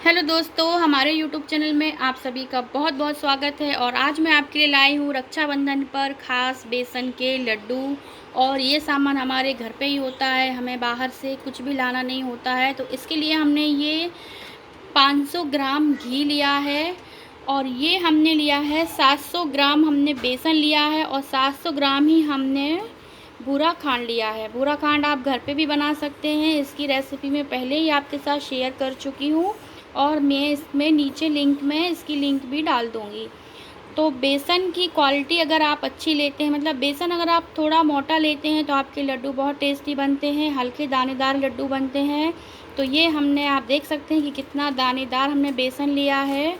Hello दोस्तों, हमारे YouTube channel में आप सभी का बहुत बहुत स्वागत है। और आज मैं आपके लिए लाई हूँ रक्षाबंधन पर ख़ास बेसन के लड्डू। और ये सामान हमारे घर पे ही होता है, हमें बाहर से कुछ भी लाना नहीं होता है। तो इसके लिए हमने ये 500 ग्राम घी लिया है, और ये हमने लिया है 700 ग्राम हमने बेसन लिया है, और 700 ग्राम ही हमने बूरा खांड लिया है। बूरा खांड आप घर पे भी बना सकते हैं, इसकी रेसिपी मैं पहले ही आपके साथ शेयर कर चुकी हूँ, और मैं इसमें नीचे लिंक में इसकी लिंक भी डाल दूँगी। तो बेसन की क्वालिटी अगर आप अच्छी लेते हैं, मतलब बेसन अगर आप थोड़ा मोटा लेते हैं तो आपके लड्डू बहुत टेस्टी बनते हैं, हल्के दानेदार लड्डू बनते हैं। तो ये हमने, आप देख सकते हैं कि कितना दानेदार हमने बेसन लिया है।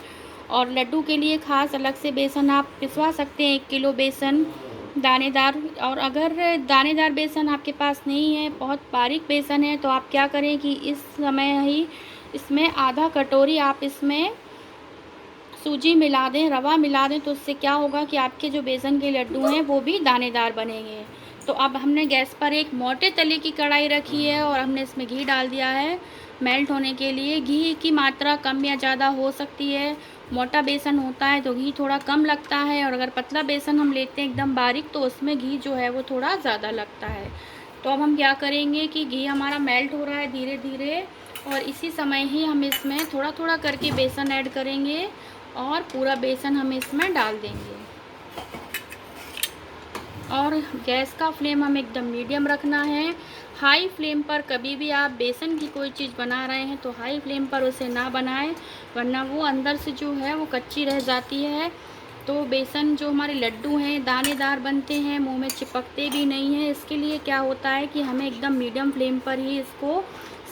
और लड्डू के लिए ख़ास अलग से बेसन आप पिसवा सकते हैं, 1 किलो बेसन दानेदार। और अगर दानेदार बेसन आपके पास नहीं है, बहुत बारीक बेसन है, तो आप क्या करें कि इस समय ही इसमें आधा कटोरी आप इसमें सूजी मिला दें, रवा मिला दें। तो उससे क्या होगा कि आपके जो बेसन के लड्डू हैं वो भी दानेदार बनेंगे। तो अब हमने गैस पर एक मोटे तले की कढ़ाई रखी है, और हमने इसमें घी डाल दिया है मेल्ट होने के लिए। घी की मात्रा कम या ज़्यादा हो सकती है, मोटा बेसन होता है तो घी थोड़ा कम लगता है, और अगर पतला बेसन हम लेते हैं एकदम बारीक तो उसमें घी जो है वो थोड़ा ज़्यादा लगता है। तो अब हम क्या करेंगे कि घी हमारा मेल्ट हो रहा है धीरे धीरे, और इसी समय ही हम इसमें थोड़ा थोड़ा करके बेसन ऐड करेंगे, और पूरा बेसन हम इसमें डाल देंगे। और गैस का फ्लेम हम एकदम मीडियम रखना है। हाई फ्लेम पर कभी भी आप बेसन की कोई चीज़ बना रहे हैं तो हाई फ्लेम पर उसे ना बनाएं, वरना वो अंदर से जो है वो कच्ची रह जाती है। तो बेसन जो हमारे लड्डू हैं दानेदार बनते हैं, मुंह में चिपकते भी नहीं हैं। इसके लिए क्या होता है कि हमें एकदम मीडियम फ्लेम पर ही इसको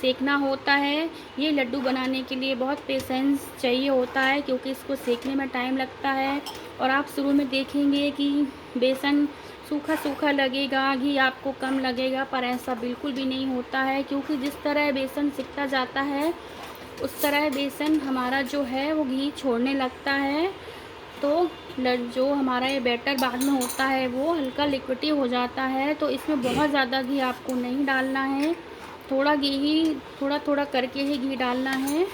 सेकना होता है। ये लड्डू बनाने के लिए बहुत पेशेंस चाहिए होता है, क्योंकि इसको सेकने में टाइम लगता है। और आप शुरू में देखेंगे कि बेसन सूखा सूखा लगेगा, घी आपको कम लगेगा, पर ऐसा बिल्कुल भी नहीं होता है, क्योंकि जिस तरह बेसन सिकता जाता है उस तरह बेसन हमारा जो है वो घी छोड़ने लगता है। तो जो हमारा ये बैटर बाद में होता है वो हल्का लिक्विडी हो जाता है। तो इसमें बहुत ज़्यादा घी आपको नहीं डालना है, थोड़ा घी ही, थोड़ा थोड़ा करके ही घी डालना है।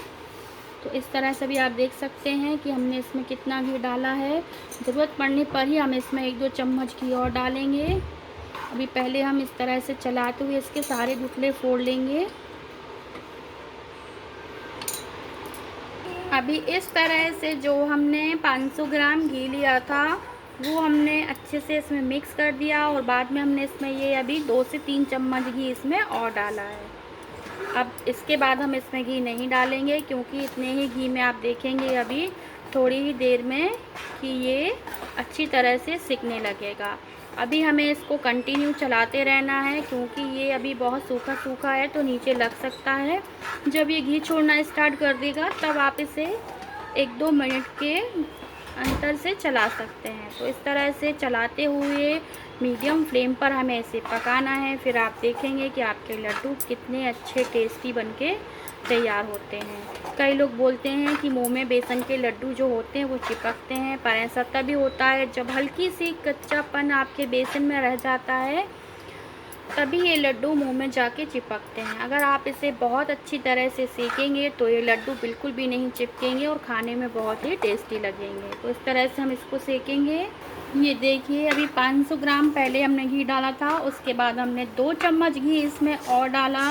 तो इस तरह से भी आप देख सकते हैं कि हमने इसमें कितना घी डाला है। ज़रूरत पड़ने पर ही हम इसमें 1-2 चम्मच घी और डालेंगे। अभी पहले हम इस तरह से चलाते हुए इसके सारे गुठले फोड़ लेंगे। अभी इस तरह से जो हमने 500 ग्राम घी लिया था वो हमने अच्छे से इसमें मिक्स कर दिया, और बाद में हमने इसमें ये अभी 2 से 3 चम्मच घी इसमें और डाला है। अब इसके बाद हम इसमें घी नहीं डालेंगे, क्योंकि इतने ही घी में आप देखेंगे अभी थोड़ी ही देर में कि ये अच्छी तरह से सिकने लगेगा। अभी हमें इसको कंटिन्यू चलाते रहना है, क्योंकि ये अभी बहुत सूखा सूखा है तो नीचे लग सकता है। जब ये घी छोड़ना स्टार्ट कर देगा तब आप इसे 1-2 मिनट के अंतर से चला सकते हैं। तो इस तरह से चलाते हुए मीडियम फ्लेम पर हमें इसे पकाना है। फिर आप देखेंगे कि आपके लड्डू कितने अच्छे टेस्टी बनके तैयार होते हैं। कई लोग बोलते हैं कि मुंह में बेसन के लड्डू जो होते हैं वो चिपकते हैं, पर ऐसा तभी होता है जब हल्की सी कच्चापन आपके बेसन में रह जाता है, तभी ये लड्डू मुंह में जाके चिपकते हैं। अगर आप इसे बहुत अच्छी तरह से सेकेंगे तो ये लड्डू बिल्कुल भी नहीं चिपकेंगे और खाने में बहुत ही टेस्टी लगेंगे। तो इस तरह से हम इसको सेकेंगे। ये देखिए, अभी 500 ग्राम पहले हमने घी डाला था, उसके बाद हमने 2 चम्मच घी इसमें और डाला,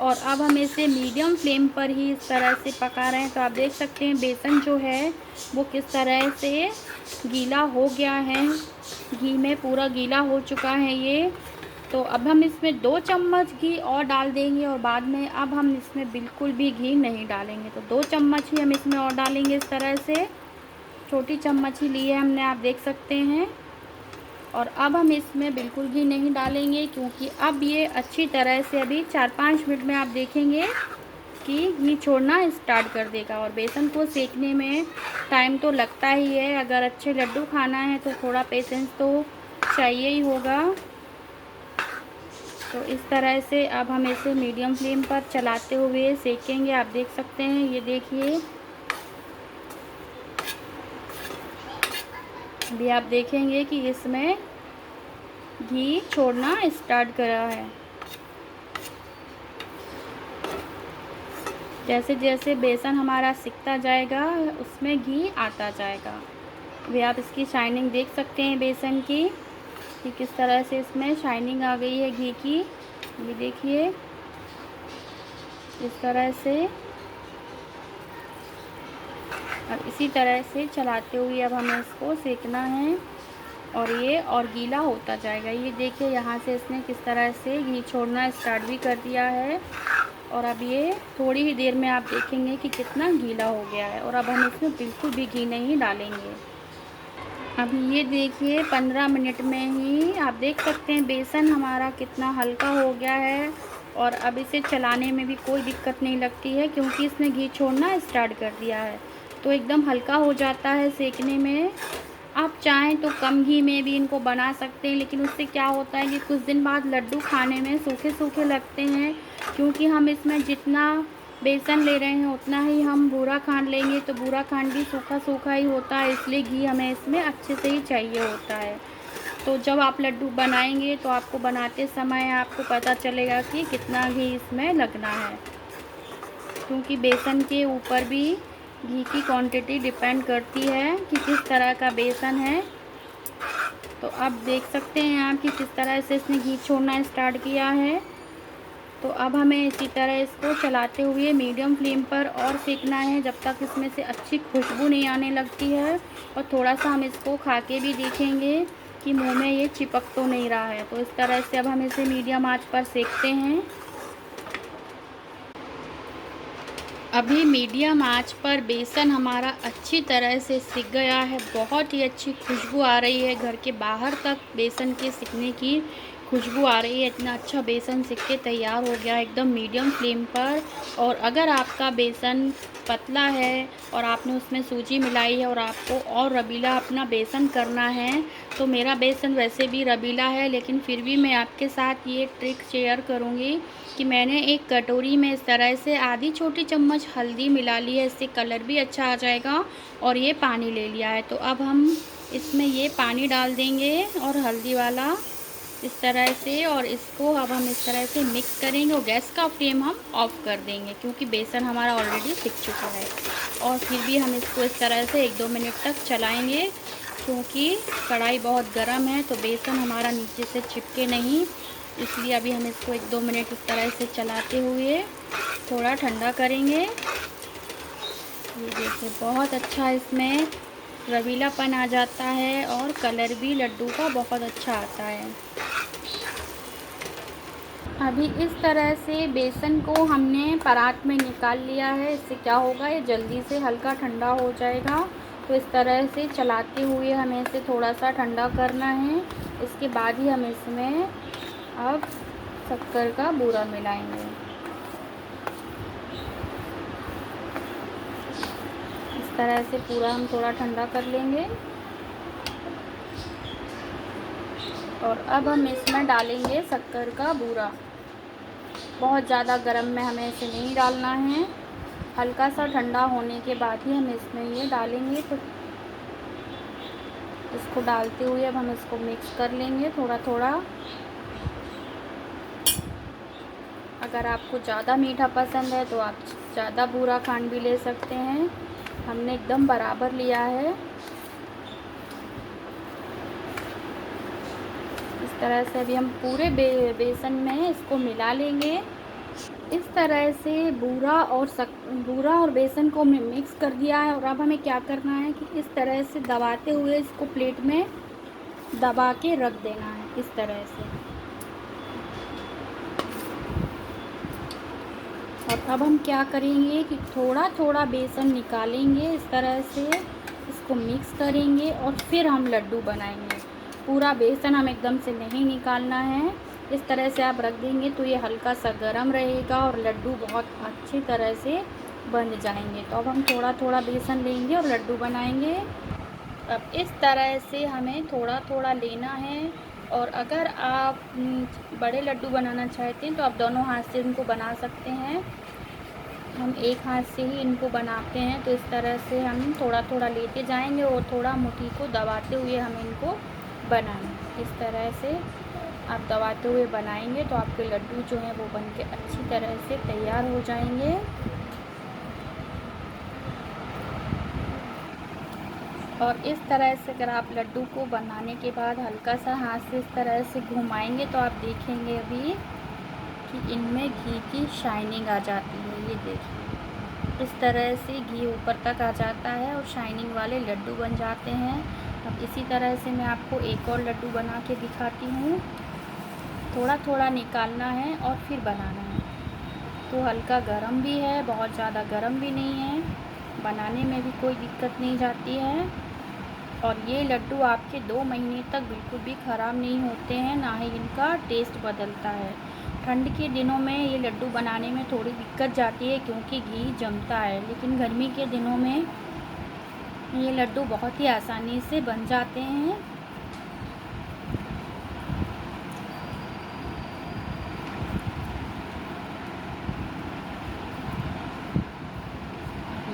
और अब हम इसे मीडियम फ्लेम पर ही इस तरह से पका रहे हैं। तो आप देख सकते हैं बेसन जो है वो किस तरह से गीला हो गया है, घी में पूरा गीला हो चुका है ये। तो अब हम इसमें 2 चम्मच घी और डाल देंगे, और बाद में अब हम इसमें बिल्कुल भी घी नहीं डालेंगे। तो 2 चम्मच ही हम इसमें और डालेंगे। इस तरह से छोटी चम्मच ही ली है हमने, आप देख सकते हैं। और अब हम इसमें बिल्कुल घी नहीं डालेंगे, क्योंकि अब ये अच्छी तरह से अभी 4-5 मिनट में आप देखेंगे कि घी छोड़ना स्टार्ट कर देगा। और बेसन को सेकने में टाइम तो लगता ही है, अगर अच्छे लड्डू खाना है तो थोड़ा पेशेंस तो चाहिए ही होगा। तो इस तरह से अब हम इसे मीडियम फ्लेम पर चलाते हुए सेकेंगे। आप देख सकते हैं, ये देखिए, अभी आप देखेंगे कि इसमें घी छोड़ना स्टार्ट करा है। जैसे जैसे बेसन हमारा सिकता जाएगा उसमें घी आता जाएगा। अभी आप इसकी शाइनिंग देख सकते हैं बेसन की कि किस तरह से इसमें शाइनिंग आ गई है घी की। ये देखिए इस तरह से। अब इसी तरह से चलाते हुए अब हमें इसको सेकना है और ये और गीला होता जाएगा। ये देखिए यहाँ से इसने किस तरह से घी छोड़ना स्टार्ट भी कर दिया है और अब ये थोड़ी ही देर में आप देखेंगे कि कितना गीला हो गया है। और अब हम इसमें बिल्कुल भी घी नहीं डालेंगे। अभी ये देखिए 15 मिनट में ही आप देख सकते हैं बेसन हमारा कितना हल्का हो गया है और अब इसे चलाने में भी कोई दिक्कत नहीं लगती है क्योंकि इसने घी छोड़ना स्टार्ट कर दिया है। तो एकदम हल्का हो जाता है सेकने में। आप चाहें तो कम घी में भी इनको बना सकते हैं, लेकिन उससे क्या होता है कि कुछ दिन बाद लड्डू खाने में सूखे सूखे लगते हैं क्योंकि हम इसमें जितना बेसन ले रहे हैं उतना ही हम बूरा खांड लेंगे, तो बूरा खांड भी सूखा सूखा ही होता है, इसलिए घी हमें इसमें अच्छे से ही चाहिए होता है। तो जब आप लड्डू बनाएंगे तो आपको बनाते समय आपको पता चलेगा कि कितना घी इसमें लगना है, क्योंकि बेसन के ऊपर भी घी की क्वांटिटी डिपेंड करती है कि किस तरह का बेसन है। तो अब देख सकते हैं आप कि किस तरह से इसने घी छोड़ना स्टार्ट किया है। तो अब हमें इसी तरह इसको चलाते हुए मीडियम फ्लेम पर और सेकना है जब तक इसमें से अच्छी खुशबू नहीं आने लगती है। और थोड़ा सा हम इसको खा के भी देखेंगे कि मुंह में ये चिपक तो नहीं रहा है। तो इस तरह से अब हम इसे मीडियम आंच पर सेकते हैं। अभी मीडियम आंच पर बेसन हमारा अच्छी तरह से सिक गया है। बहुत ही अच्छी खुशबू आ रही है, घर के बाहर तक बेसन के सिकने की खुशबू आ रही है। इतना अच्छा बेसन सिक के तैयार हो गया एकदम मीडियम फ्लेम पर। और अगर आपका बेसन पतला है और आपने उसमें सूजी मिलाई है और आपको और रबीला अपना बेसन करना है, तो मेरा बेसन वैसे भी रबीला है, लेकिन फिर भी मैं आपके साथ ये ट्रिक शेयर करूँगी कि मैंने एक कटोरी में इस तरह से आधी छोटी चम्मच हल्दी मिला ली है, इससे कलर भी अच्छा आ जाएगा। और ये पानी ले लिया है, तो अब हम इसमें ये पानी डाल देंगे और हल्दी वाला इस तरह से, और इसको अब हम इस तरह से मिक्स करेंगे और गैस का फ्लेम हम ऑफ़ कर देंगे क्योंकि बेसन हमारा ऑलरेडी सिक चुका है। और फिर भी हम इसको इस तरह से 1-2 मिनट तक चलाएंगे क्योंकि कढ़ाई बहुत गर्म है, तो बेसन हमारा नीचे से चिपके नहीं, इसलिए अभी हम इसको 1-2 मिनट इस तरह से चलाते हुए थोड़ा ठंडा करेंगे। ये देखिए बहुत अच्छा इसमें रवीलापन आ जाता है और कलर भी लड्डू का बहुत अच्छा आता है। अभी इस तरह से बेसन को हमने परात में निकाल लिया है। इससे क्या होगा, ये जल्दी से हल्का ठंडा हो जाएगा। तो इस तरह से चलाते हुए हमें इसे थोड़ा सा ठंडा करना है। इसके बाद ही हम इसमें अब शक्कर का बूरा मिलाएंगे। इस तरह से पूरा हम थोड़ा ठंडा कर लेंगे और अब हम इसमें डालेंगे शक्कर का बूरा। बहुत ज़्यादा गर्म में हमें इसे नहीं डालना है, हल्का सा ठंडा होने के बाद ही हम इसमें ये डालेंगे। तो इसको डालते हुए अब हम इसको मिक्स कर लेंगे थोड़ा थोड़ा। अगर आपको ज़्यादा मीठा पसंद है तो आप ज़्यादा बूरा खांड भी ले सकते हैं। हमने एकदम बराबर लिया है। इस तरह से अभी हम पूरे बेसन में इसको मिला लेंगे। इस तरह से बूरा और बेसन को हमने मिक्स कर दिया है। और अब हमें क्या करना है कि इस तरह से दबाते हुए इसको प्लेट में दबा के रख देना है इस तरह से। और अब हम क्या करेंगे कि थोड़ा थोड़ा बेसन निकालेंगे, इस तरह से इसको मिक्स करेंगे और फिर हम लड्डू बनाएंगे। पूरा बेसन हम एकदम से नहीं निकालना है। इस तरह से आप रख देंगे तो ये हल्का सा गर्म रहेगा और लड्डू बहुत अच्छी तरह से बन जाएंगे। तो अब हम थोड़ा थोड़ा बेसन लेंगे और लड्डू बनाएंगे। अब इस तरह से हमें थोड़ा थोड़ा लेना है। और अगर आप बड़े लड्डू बनाना चाहते हैं तो आप दोनों हाथ से इनको बना सकते हैं। हम एक हाथ से ही इनको बनाते हैं। तो इस तरह से हम थोड़ा थोड़ा लेते जाएंगे और थोड़ा मुट्ठी को दबाते हुए हम इनको बनाएंगे। इस तरह से आप दबाते हुए बनाएंगे तो आपके लड्डू जो हैं वो बनके अच्छी तरह से तैयार हो जाएंगे। और इस तरह से अगर आप लड्डू को बनाने के बाद हल्का सा हाथ से इस तरह से घुमाएंगे तो आप देखेंगे अभी कि इनमें घी की शाइनिंग आ जाती है। ये देखिए इस तरह से घी ऊपर तक आ जाता है और शाइनिंग वाले लड्डू बन जाते हैं। अब इसी तरह से मैं आपको एक और लड्डू बना के दिखाती हूँ। थोड़ा थोड़ा निकालना है और फिर बनाना है। तो हल्का गरम भी है, बहुत ज़्यादा गरम भी नहीं है, बनाने में भी कोई दिक्कत नहीं जाती है। और ये लड्डू आपके 2 महीने तक बिल्कुल भी ख़राब नहीं होते हैं, ना ही इनका टेस्ट बदलता है। ठंड के दिनों में ये लड्डू बनाने में थोड़ी दिक्कत जाती है क्योंकि घी जमता है, लेकिन गर्मी के दिनों में ये लड्डू बहुत ही आसानी से बन जाते हैं।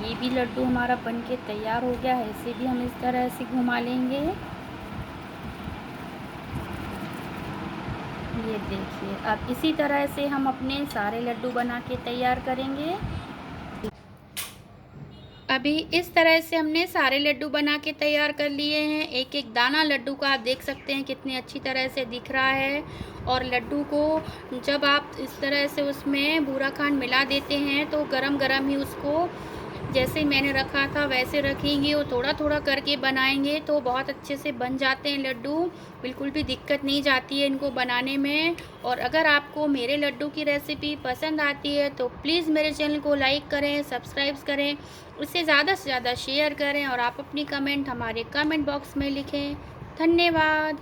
ये भी लड्डू हमारा बनके तैयार हो गया है। इसे भी हम इस तरह से घुमा लेंगे। ये देखिए अब इसी तरह से हम अपने सारे लड्डू बना के तैयार करेंगे। अभी इस तरह से हमने सारे लड्डू बना के तैयार कर लिए हैं। एक एक दाना लड्डू का आप देख सकते हैं कितनी अच्छी तरह से दिख रहा है। और लड्डू को जब आप इस तरह से उसमें बूरा खांड मिला देते हैं तो गरम गरम ही उसको जैसे मैंने रखा था वैसे रखेंगे और थोड़ा थोड़ा करके बनाएंगे तो बहुत अच्छे से बन जाते हैं लड्डू। बिल्कुल भी दिक्कत नहीं जाती है इनको बनाने में। और अगर आपको मेरे लड्डू की रेसिपी पसंद आती है तो प्लीज़ मेरे चैनल को लाइक करें, सब्सक्राइब करें, इसे ज़्यादा से ज़्यादा शेयर करें और आप अपनी कमेंट हमारे कमेंट बॉक्स में लिखें। धन्यवाद।